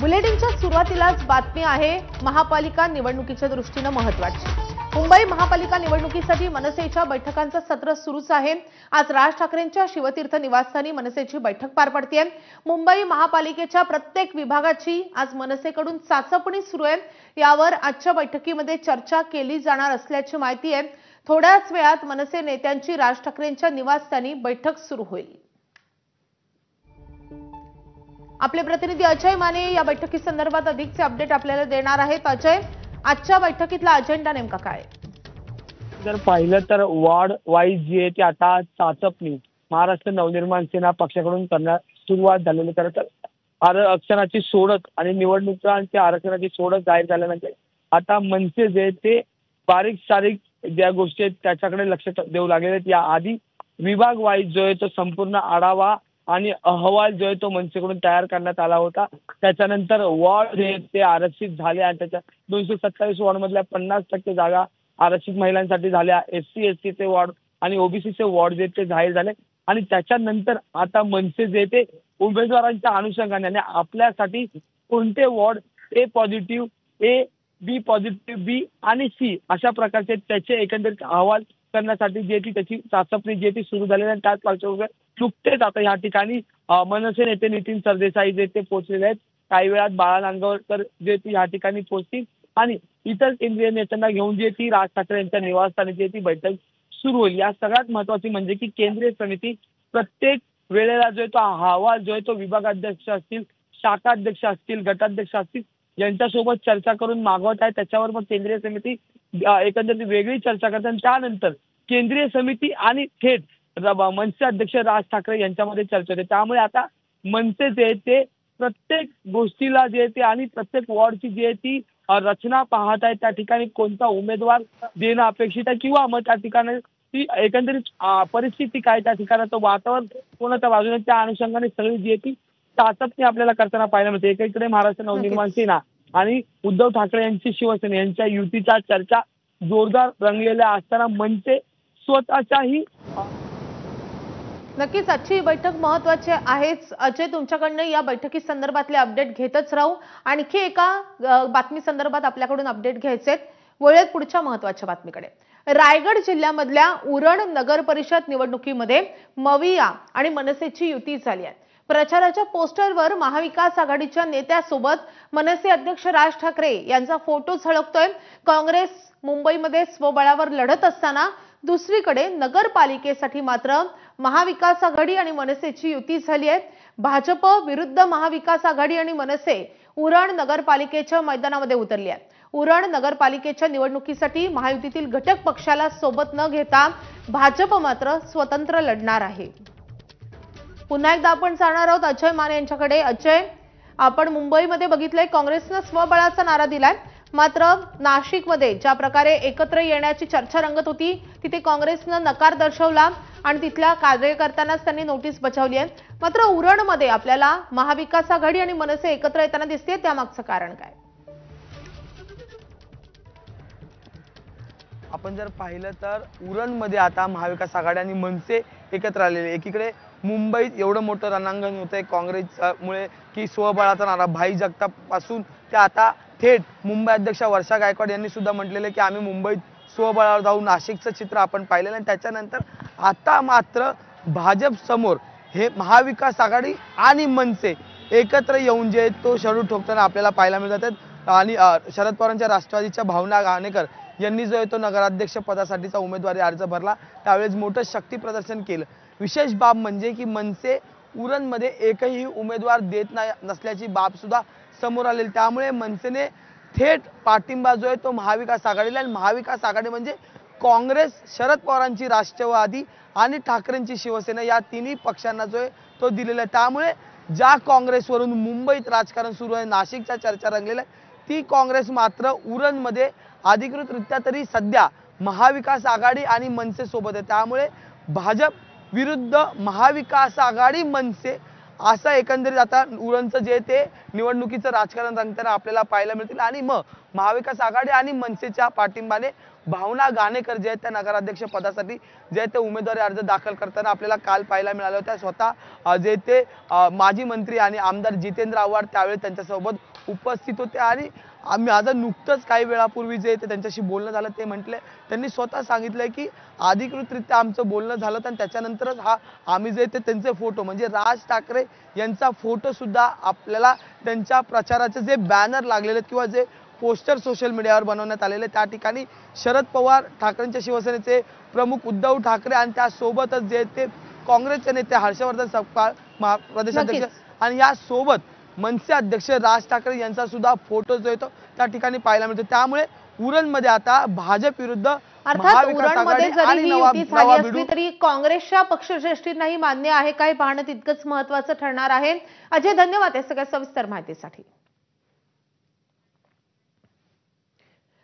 बुलेटिनच्या सुरुवातीलाच बातमी आहे महापालिका निवडणुकीच्या दृष्टीने महत्त्वाची। मुंबई महापालिका निवडणुकीसाठी मनसेच्या बैठकांचं सत्र सुरूच आहे। आज राज ठाकरेंच्या शिवतीर्थ निवासस्थानी मनसेची बैठक पार पडतेय। मुंबई महापालिकेच्या प्रत्येक विभागाची आज मनसेकडून चाचपणी सुरू आहे। यावर आजच्या बैठकीमध्ये चर्चा केली जाणार असल्याची माहिती आहे। थोड्याच वेळात मनसे नेत्यांची राज ठाकरेंच्या निवासस्थानी बैठक सुरू होईल। आपले प्रतिनिधी अजय माने या बैठकीसंदर्भात अधिकचे अपडेट आपल्याला देणार आहेत। अजय, आजच्या बैठकीतला अजेंडा नेमका काय? जर पाहिलं तर वॉर्ड वाईज जी आहे ती आता चाचपणी महाराष्ट्र नवनिर्माण सेना पक्षाकडून करण्यास सुरुवात झालेली। खरं तर आरक्षणाची सोडत आणि निवडणुकांच्या आरक्षणाची सोडत जाहीर झाल्यानंतर आता मनसे जे ते बारीक सारीक ज्या गोष्टी आहेत त्याच्याकडे लक्ष देऊ लागले आहेत। या आधी विभाग वाईज जो आहे तो संपूर्ण आढावा आणि अहवाल जो आहे तो मनसेकडून तयार करण्यात आला होता। त्याच्यानंतर वॉर्ड जे ते आरक्षित झाले आणि त्याच्या 227 वॉर्डमधल्या 50% जागा आरक्षित महिलांसाठी झाल्या। SC ST चे वॉर्ड आणि OBCचे वॉर्ड जे ते जाहीर झाले आणि त्याच्यानंतर आता मनसे जे ते उमेदवारांच्या अनुषंगाने आणि आपल्यासाठी कोणते वॉर्ड A positive, A B positive, B आणि C अशा प्रकारचे त्याचे एकंदरीत अहवाल करण्यासाठी जे ती त्याची चाचपणी जे ती सुरू झालेली आहे। त्याच पार्श्वभूमीवर नुकतेच आता या ठिकाणी मनसे नेते नितीन सरदेसाई जे ते पोहोचलेले आहेत। काही वेळात बाळा नांदगावकर जे ती या ठिकाणी पोहोचतील आणि इतर केंद्रीय नेत्यांना घेऊन जे ती राज ठाकरे यांच्या निवासस्थानी जे ती बैठक सुरू होईल। या सगळ्यात महत्त्वाची म्हणजे की केंद्रीय समिती प्रत्येक वेळेला जो आहे तो अहवाल जो आहे तो विभागाध्यक्ष असतील, शाखाध्यक्ष असतील, गटाध्यक्ष असतील यांच्यासोबत चर्चा करून मागवत आहे। त्याच्यावर मग केंद्रीय समिती एकंदरीत वेगळी चर्चा करते आणि त्यानंतर केंद्रीय समिती आणि थेट मनसे अध्यक्ष राज ठाकरे यांच्यामध्ये चर्चा होते। त्यामुळे आता मनसे जे ते प्रत्येक गोष्टीला जे ते आणि प्रत्येक वॉर्डची जी आहे ती रचना पाहत आहे। त्या ठिकाणी कोणता उमेदवार देणं अपेक्षित आहे किंवा मग त्या ठिकाणी ती एकंदरीत परिस्थिती काय, त्या ठिकाणाचं वातावरण कोणाच्या बाजूने, त्या अनुषंगाने सगळी जी आहे ती चाचपणी आपल्याला करताना पाहायला मिळते। एकीकडे महाराष्ट्र नवनिर्माण सेना आणि उद्धव ठाकरे यांची शिवसेना यांच्या युतीच्या चर्चा जोरदार रंगलेल्या असताना मनसे स्वतःच्याही नक्कीच आजची बैठक महत्त्वाची आहेच। अजय, तुमच्याकडनं या बैठकी संदर्भातले अपडेट घेतच राहू। आणखी एका बातमी संदर्भात आपल्याकडून अपडेट घ्यायचे वळूयात पुढच्या महत्त्वाच्या बातमीकडे। रायगड जिल्ह्यामधल्या उरण नगर परिषद निवडणुकीमध्ये मविया आणि मनसेची युती झाली आहे। प्रचाराच्या पोस्टरवर महाविकास आघाडीच्या नेत्यासोबत मनसे अध्यक्ष राज ठाकरे यांचा फोटो झळकतोय। काँग्रेस मुंबईमध्ये स्वबळावर लढत असताना दुसरीकडे नगरपालिकेसाठी मात्र महाविकास आघाडी आणि मनसेची युती झाली आहे। भाजप विरुद्ध महाविकास आघाडी आणि मनसे उरण नगरपालिकेच्या मैदानामध्ये उतरली आहे। उरण नगरपालिकेच्या निवडणुकीसाठी महायुतीतील घटक पक्षाला सोबत न घेता भाजप मात्र स्वतंत्र लढणार आहे। पुन्हा एकदा आपण जाणार आहोत अजय माने यांच्याकडे। अजय, आपण मुंबईमध्ये बघितलंय काँग्रेसने स्वबळाचा नारा दिलाय, मात्र नाशिकमध्ये ज्या प्रकारे एकत्र येण्याची चर्चा रंगत होती तिथे काँग्रेसने नकार दर्शवला आणि तिथल्या कार्यकर्त्यांनाच त्यांनी नोटीस बजावली आहे। मात्र उरणमध्ये आपल्याला महाविकास आघाडी आणि मनसे एकत्र येताना दिसते, त्यामागचं कारण काय? आपण जर पाहिलं तर उरणमध्ये आता महाविकास आघाडी आणि मनसे एकत्र आलेले। एकीकडे मुंबईत एवढं मोठं रणांगण होतंय काँग्रेसमुळे की स्वबळाचा नारा भाई जगताप पासून ते आता थेट मुंबई अध्यक्ष वर्षा गायकवाड यांनी सुद्धा म्हटलेलं की आम्ही मुंबईत स्वबळावर जाऊ। नाशिकचं चित्र आपण पाहिलेलं आणि त्याच्यानंतर आता मात्र भाजप समोर हे महाविकास आघाडी आणि मनसे एकत्र येऊन जे तो शरू ठोकताना आपल्याला पाहायला मिळतात। आणि शरद पवारांच्या राष्ट्रवादीच्या भावना घाणेकर यांनी जो आहे तो नगराध्यक्ष पदासाठीचा उमेदवारी अर्ज भरला, त्यावेळेस मोठं शक्ती प्रदर्शन केलं। विशेष बाब म्हणजे की मनसे उरणमध्ये एकही उमेदवार देत नसल्याची बाब सुद्धा समोर आलेली। त्यामुळे मनसेने थेट पाठिंबा जो आहे तो महाविकास आघाडीला, आणि महाविकास आघाडी म्हणजे काँग्रेस, शरद पवारांची राष्ट्रवादी आणि ठाकरेंची शिवसेना या तिन्ही पक्षांना जो आहे तो दिलेला आहे। त्यामुळे ज्या काँग्रेसवरून मुंबईत राजकारण सुरू आहे, नाशिकच्या चर्चा रंगलेल्या ती काँग्रेस मात्र उरणमध्ये अधिकृतरित्या तरी सध्या महाविकास आघाडी आणि मनसे सोबत आहे। त्यामुळे भाजप विरुद्ध महाविकास आघाडी मनसे असं एकंदरीत आता उरणचं जे ते निवडणुकीचं राजकारण रंगताना आपल्याला पाहायला मिळतील। आणि मग महाविकास आघाडी आणि मनसेच्या पाठिंबाने भावना गाणेकर जे आहेत त्या नगराध्यक्ष पदासाठी जे ते उमेदवारी अर्ज दाखल करताना आपल्याला काल पाहायला मिळालं होतं। स्वतः जे ते माजी मंत्री आणि आमदार जितेंद्र आव्हाड त्यावेळी त्यांच्यासोबत उपस्थित होते आणि माझं नुकतंच काही वेळापूर्वी जे ते त्यांच्याशी बोलणं झालं ते म्हटले, त्यांनी स्वतः सांगितलंय की अधिकृतरित्या आमचं बोलणं झालं आणि त्याच्यानंतरच आम्ही जे ते त्यांचे फोटो म्हणजे राज ठाकरे यांचा फोटो सुद्धा आपल्याला त्यांच्या प्रचाराचे जे बॅनर लागलेले किंवा जे पोस्टर सोशल मीडियावर बनवण्यात आलेले त्या ठिकाणी शरद पवार ठाकरेंच्या शिवसेनेचे प्रमुख उद्धव ठाकरे आणि त्यासोबतच जे ते काँग्रेसचे नेते हर्षवर्धन सपकाळ प्रदेशाध्यक्ष आणि यासोबत मनसे अध्यक्ष राज ठाकरे यांचा सुद्धा फोटो जो येतो त्या ठिकाणी पाहायला मिळतो। त्यामुळे उरणमध्ये आता भाजप विरुद्ध अर्थात उरणमध्ये जरी ही युती झाली असली तरी काँग्रेसच्या पक्षश्रेष्ठींनाही मान्य आहे काय पाहणं तितकंच महत्त्वाचं ठरणार आहे। अजय धन्यवाद या सगळ्या सविस्तर माहितीसाठी।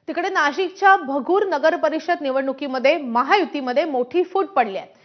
तिकडे नाशिकच्या भगूर नगर परिषद निवडणुकीमध्ये महायुतीमध्ये मोठी फूट पडली आहे।